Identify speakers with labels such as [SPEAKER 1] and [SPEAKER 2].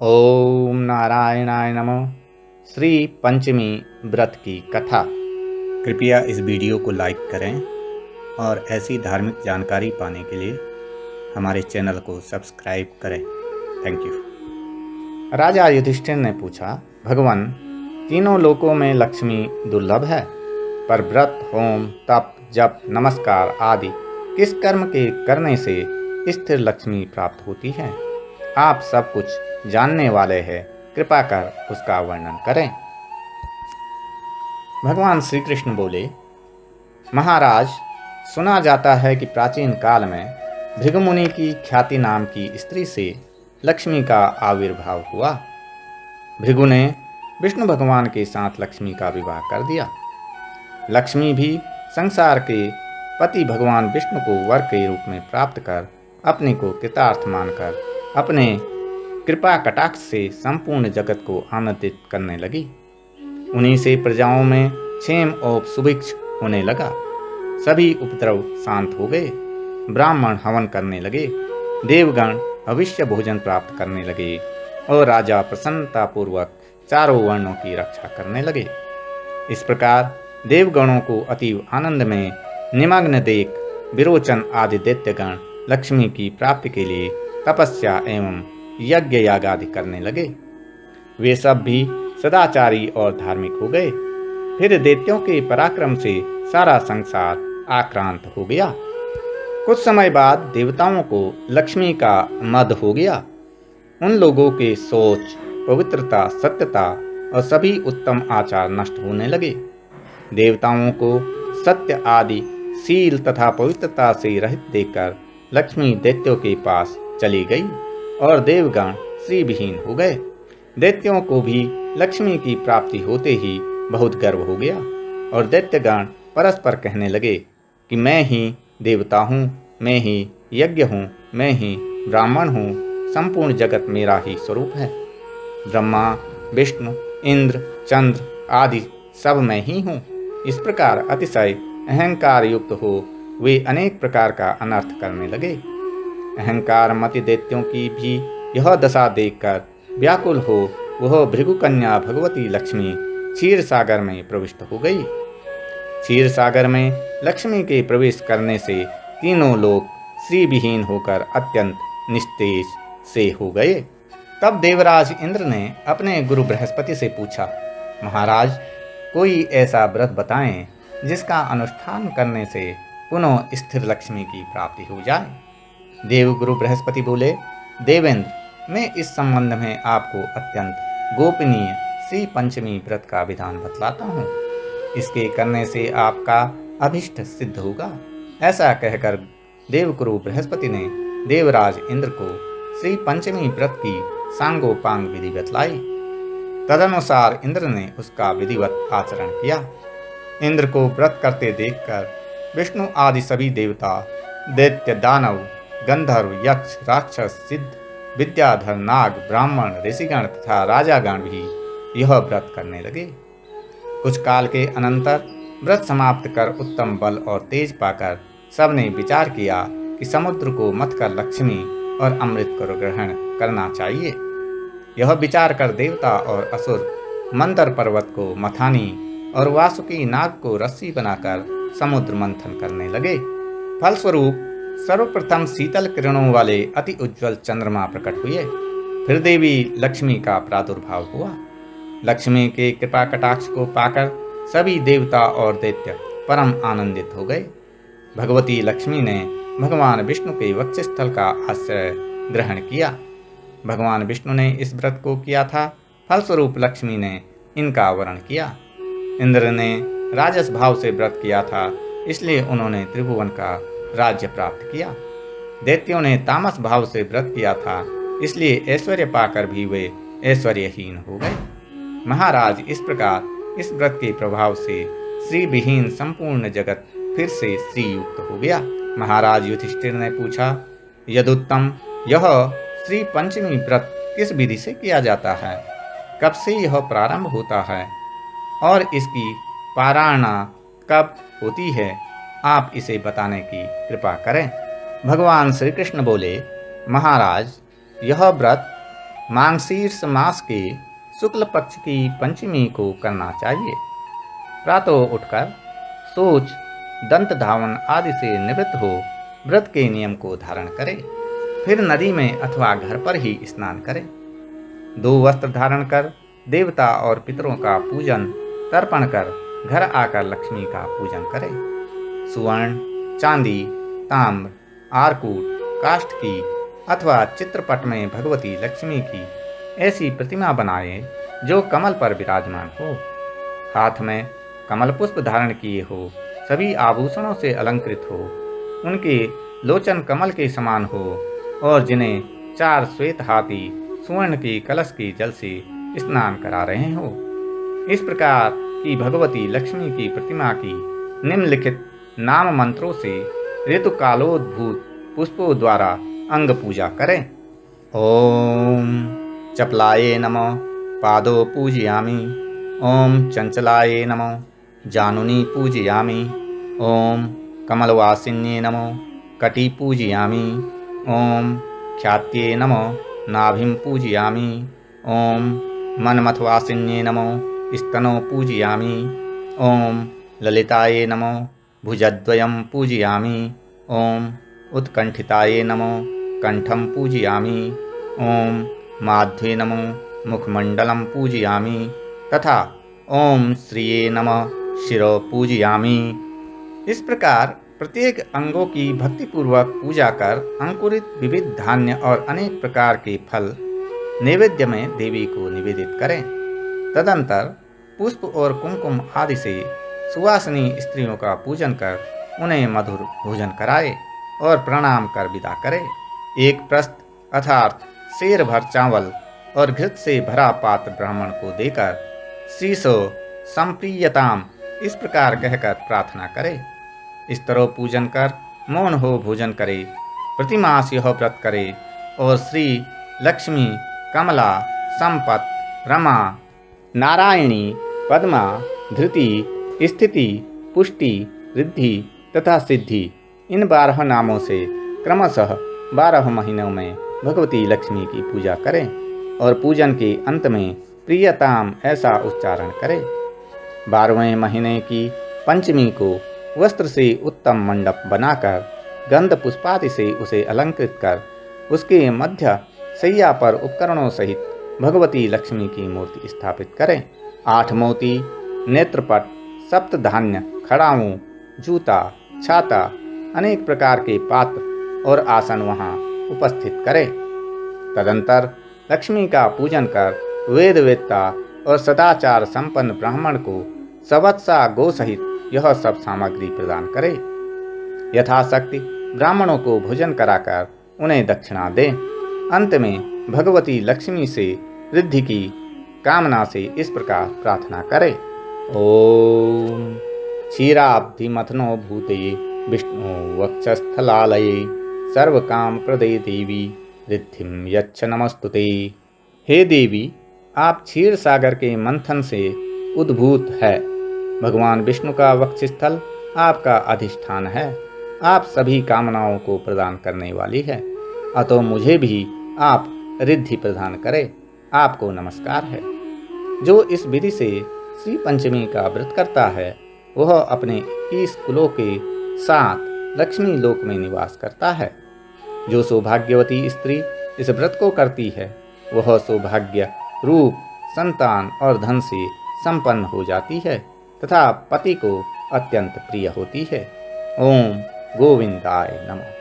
[SPEAKER 1] ओम नारायणाय नमः। श्री पंचमी व्रत की कथा। कृपया इस वीडियो को लाइक करें और ऐसी धार्मिक जानकारी पाने के लिए हमारे चैनल को सब्सक्राइब करें। Thank you. राजा युधिष्ठिर ने पूछा, भगवान, तीनों लोकों में लक्ष्मी दुर्लभ है, पर व्रत, होम, तप, जप, नमस्कार आदि किस कर्म के करने से स्थिर लक्ष्मी प्राप्त होती है? आप सब कुछ जानने वाले हैं, कृपा कर उसका वर्णन करें। भगवान श्री कृष्ण बोले, महाराज, सुना जाता है कि प्राचीन काल में भृगुमुनि की ख्याति नाम की स्त्री से लक्ष्मी का आविर्भाव हुआ। भृगु ने विष्णु भगवान के साथ लक्ष्मी का विवाह कर दिया। लक्ष्मी भी संसार के पति भगवान विष्णु को वर के रूप में प्राप्त कर अपने को कृतार्थ मानकर अपने कृपा कटाक्ष से संपूर्ण जगत को आनंदित करने लगी। उन्हीं से प्रजाओं में क्षेम और सुभिक्ष होने लगा। सभी उपद्रव शांत हो गए। ब्राह्मण हवन करने लगे, देवगण अविष्य भोजन प्राप्त करने लगे और राजा प्रसन्नता पूर्वक चारों वर्णों की रक्षा करने लगे। इस प्रकार देवगणों को अतीव आनंद में निमग्न देख विरोचन आदि दैत्यगण लक्ष्मी की प्राप्ति के लिए तपस्या एवं यज्ञ याग आदि करने लगे। वे सब भी सदाचारी और धार्मिक हो गए। फिर दैत्यों के पराक्रम से सारा संसार आक्रांत हो गया। कुछ समय बाद देवताओं को लक्ष्मी का मद हो गया। उन लोगों के सोच, पवित्रता, सत्यता और सभी उत्तम आचार नष्ट होने लगे। देवताओं को सत्य आदि शील तथा पवित्रता से रहित देखकर लक्ष्मी दैत्यों के पास चली गई और देवगण श्रीविहीन हो गए। दैत्यों को भी लक्ष्मी की प्राप्ति होते ही बहुत गर्व हो गया और दैत्यगण परस्पर कहने लगे कि मैं ही देवता हूँ, मैं ही यज्ञ हूँ, मैं ही ब्राह्मण हूँ, संपूर्ण जगत मेरा ही स्वरूप है। ब्रह्मा, विष्णु, इंद्र, चंद्र आदि सब मैं ही हूँ। इस प्रकार अतिशय अहंकार युक्त हो वे अनेक प्रकार का अनर्थ करने लगे। अहंकार मति दैत्यों की भी यह दशा देखकर व्याकुल हो वह भृगु कन्या भगवती लक्ष्मी क्षीर सागर में प्रविष्ट हो गई। क्षीर सागर में लक्ष्मी के प्रवेश करने से तीनों लोग श्रीविहीन होकर अत्यंत निस्तेज से हो गए। तब देवराज इंद्र ने अपने गुरु बृहस्पति से पूछा, महाराज, कोई ऐसा व्रत बताएं जिसका अनुष्ठान करने से पुनः स्थिर लक्ष्मी की प्राप्ति हो जाए। देवगुरु बृहस्पति बोले, देवेंद्र, मैं इस संबंध में आपको अत्यंत गोपनीय श्री पंचमी व्रत का विधान बतलाता हूँ। इसके करने से आपका अभिष्ट सिद्ध होगा। ऐसा कहकर देवगुरु बृहस्पति ने देवराज इंद्र को श्री पंचमी व्रत की सांगोपांग विधि बतलाई। तदनुसार इंद्र ने उसका विधिवत आचरण किया। इंद्र को व्रत करते देखकर विष्णु आदि सभी देवता, दैत्य, दानव, गंधर्व, यक्ष, राक्षस, सिद्ध, विद्याधर, नाग, ब्राह्मण, ऋषिगण तथा राजागण भी यह व्रत करने लगे। कुछ काल के अनंतर व्रत समाप्त कर उत्तम बल और तेज पाकर सबने विचार किया कि समुद्र को मथ कर लक्ष्मी और अमृत को ग्रहण करना चाहिए। यह विचार कर देवता और असुर मंदर पर्वत को मथानी और वासुकी नाग को रस्सी बनाकर समुद्र मंथन करने लगे। फलस्वरूप सर्वप्रथम शीतल किरणों वाले अति उज्ज्वल चंद्रमा प्रकट हुए। फिर देवी लक्ष्मी का प्रादुर्भाव हुआ। लक्ष्मी के कृपा कटाक्ष को पाकर सभी देवता और दैत्य परम आनंदित हो गए। भगवती लक्ष्मी ने भगवान विष्णु के वक्षस्थल का आश्रय ग्रहण किया। भगवान विष्णु ने इस व्रत को किया था। फलस्वरूप लक्ष्मी ने इनका वरण किया। इंद्र ने राजस भाव से व्रत किया था, इसलिए उन्होंने त्रिभुवन का राज्य प्राप्त किया। दैत्यों ने तामस भाव से व्रत किया था, इसलिए ऐश्वर्य पाकर भी वे ऐश्वर्यहीन हो गए। महाराज, इस प्रकार इस व्रत के प्रभाव से श्री विहीन संपूर्ण जगत फिर से श्री युक्त हो गया। महाराज युधिष्ठिर ने पूछा, यदुत्तम, यह श्री पंचमी व्रत किस विधि से किया जाता है? कब से यह प्रारंभ होता है और इसकी पारायणा कब होती है? आप इसे बताने की कृपा करें। भगवान श्री कृष्ण बोले, महाराज, यह व्रत मांगशीर्ष मास के शुक्ल पक्ष की पंचमी को करना चाहिए। प्रातः उठकर शौच, दंत धावन आदि से निवृत्त हो व्रत के नियम को धारण करें। फिर नदी में अथवा घर पर ही स्नान करें। 2 वस्त्र धारण कर देवता और पितरों का पूजन तर्पण कर घर आकर लक्ष्मी का पूजन करें। सुवर्ण, चांदी, ताम्र, आरकूट, काष्ठ की अथवा चित्रपट में भगवती लक्ष्मी की ऐसी प्रतिमा बनाएं जो कमल पर विराजमान हो, हाथ में कमल पुष्प धारण किए हो, सभी आभूषणों से अलंकृत हो, उनके लोचन कमल के समान हो और जिन्हें 4 श्वेत हाथी सुवर्ण के कलश के जल से स्नान करा रहे हो। इस प्रकार की भगवती लक्ष्मी की प्रतिमा की निम्नलिखित नाम मंत्रों से ऋतुकालोद्भूत पुष्पों द्वारा अंग पूजा करें। ओम चपलाये नमः पादो पूजयामि। ओम चंचलाये नमः जानुनी पूजयामि। ओम कमलवासिन्ये नमः कटी पूजयामि। ओम ख्यात्ये नमः नाभिं पूजयामि। ओम मन्मथवासिन्ये नमः स्तनौ पूजयामि। ओम ललिताये नमः भुजद्वयं पूजयामि। ओम उत्कंठिताये नमः कंठं पूजयामि। ओम माध्वे नमः मुखमंडलं पूजयामि तथा ओम श्रिये नमः शिरो पूजयामि। इस प्रकार प्रत्येक अंगों की भक्तिपूर्वक पूजा कर अंकुरित विविध धान्य और अनेक प्रकार के फल नैवेद्य में देवी को निवेदित करें। तदंतर पुष्प और कुमकुम आदि से सुवासिनी स्त्रियों का पूजन कर उन्हें मधुर भोजन कराए और प्रणाम कर विदा करें। एक प्रस्त अर्थात शेर भर चावल और घृत से भरा पात्र ब्राह्मण को देकर शीशो संप्रीयताम इस प्रकार कहकर प्रार्थना करे। इस तरह पूजन कर मौन हो भोजन करे। प्रतिमास यह व्रत करे और श्री लक्ष्मी, कमला, संपत, रमा, नारायणी, पद्मा, धृति, स्थिति, पुष्टि, रिद्धि तथा सिद्धि इन 12 नामों से क्रमशः 12 महीनों में भगवती लक्ष्मी की पूजा करें और पूजन के अंत में प्रियताम ऐसा उच्चारण करें। 12वें महीने की पंचमी को वस्त्र से उत्तम मंडप बनाकर गंध पुष्पादि से उसे अलंकृत कर उसके मध्य शैया पर उपकरणों सहित भगवती लक्ष्मी की मूर्ति स्थापित करें। 8 मोती, नेत्रपट, सप्त धान्य, खड़ाऊं, जूता, छाता, अनेक प्रकार के पात्र और आसन वहां उपस्थित करें। तदंतर लक्ष्मी का पूजन कर वेद वेत्ता और सदाचार संपन्न ब्राह्मण को सवत्सा गो सहित यह सब सामग्री प्रदान करे। यथाशक्ति ब्राह्मणों को भोजन कराकर उन्हें दक्षिणा दें। अंत में भगवती लक्ष्मी से रिद्धि की कामना से इस प्रकार प्रार्थना करें। ओम क्षीराब्धि मथनो भूते विष्णु वक्षस्थलालये सर्वकाम प्रदे देवी रिद्धिं यच्छ नमस्तुते। हे देवी, आप क्षीर सागर के मंथन से उद्भूत है। भगवान विष्णु का वक्षस्थल आपका अधिष्ठान है। आप सभी कामनाओं को प्रदान करने वाली है, अतः मुझे भी आप रिद्धि प्रदान करें। आपको नमस्कार है। जो इस विधि से श्री पंचमी का व्रत करता है वह अपने 21 कुलों के साथ लक्ष्मी लोक में निवास करता है। जो सौभाग्यवती स्त्री इस व्रत को करती है वह सौभाग्य, रूप, संतान और धन से संपन्न हो जाती है तथा पति को अत्यंत प्रिय होती है। ओम गोविंदाय नमः।